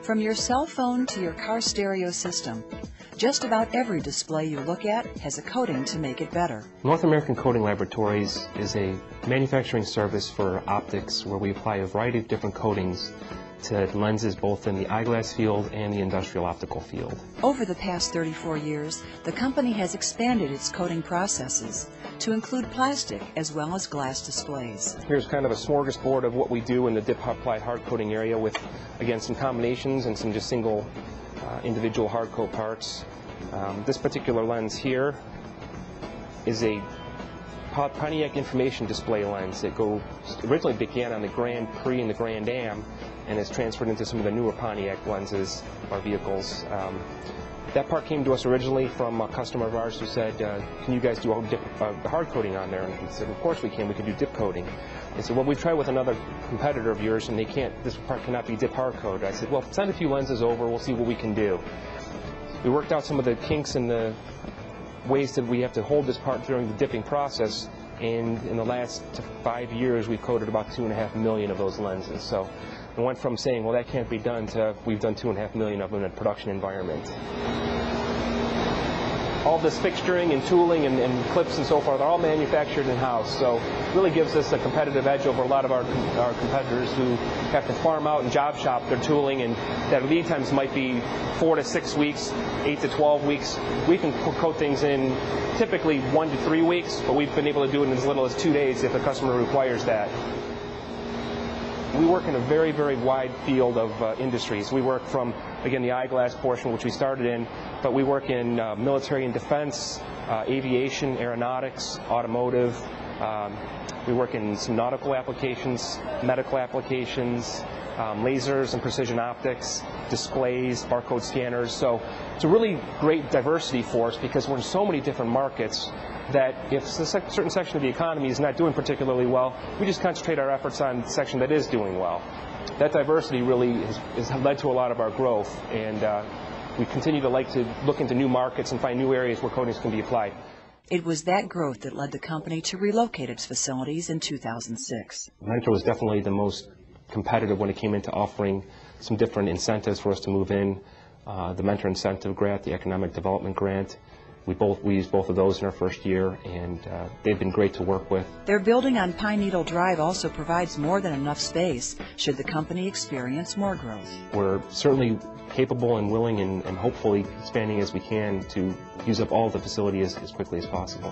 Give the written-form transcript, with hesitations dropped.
From your cell phone to your car stereo system, just about every display you look at has a coating to make it better. North American Coating Laboratories is a manufacturing service for optics where we apply a variety of different coatings to lenses both in the eyeglass field and the industrial optical field. Over the past 34 years, the company has expanded its coating processes to include plastic as well as glass displays. Here's kind of a smorgasbord of what we do in the dip applied hard coating area with, again, some combinations and some just single individual hard coat parts. This particular lens here is a Pontiac information display lens. It originally began on the Grand Prix and the Grand Am and is transferred into some of the newer Pontiac lenses of our vehicles. That part came to us originally from a customer of ours who said, can you guys do hard coating on there? And we said, of course we can, we can do dip coating. They said, well, we've tried with another competitor of yours and this part cannot be dip hard coated. I said, well, send a few lenses over, we'll see what we can do. We worked out some of the kinks and the ways that we have to hold this part during the dipping process, and in the last 5 years we've coated about 2.5 million of those lenses. So we went from saying, well, that can't be done, to we've done 2.5 million of them in a production environment. All this fixturing and tooling and clips and so forth are all manufactured in-house, so it really gives us a competitive edge over a lot of our competitors who have to farm out and job shop their tooling, and that lead times might be 4 to 6 weeks, 8 to 12 weeks. We can coat things in typically 1 to 3 weeks, but we've been able to do it in as little as 2 days if the customer requires that. We work in a very, very wide field of industries. We work from, again, the eyeglass portion, which we started in, but we work in military and defense, aviation, aeronautics, automotive. We work in some nautical applications, medical applications, lasers and precision optics, displays, barcode scanners. So it's a really great diversity for us because we're in so many different markets that if a certain section of the economy is not doing particularly well, we just concentrate our efforts on the section that is doing well. That diversity really has led to a lot of our growth, and we continue to like to look into new markets and find new areas where coatings can be applied. It was that growth that led the company to relocate its facilities in 2006. Mentor was definitely the most competitive when it came into offering some different incentives for us to move in. The Mentor Incentive Grant, the Economic Development Grant. We used both of those in our first year, and they've been great to work with. Their building on Pine Needle Drive also provides more than enough space should the company experience more growth. We're certainly capable and willing and hopefully expanding as we can to use up all the facility as quickly as possible.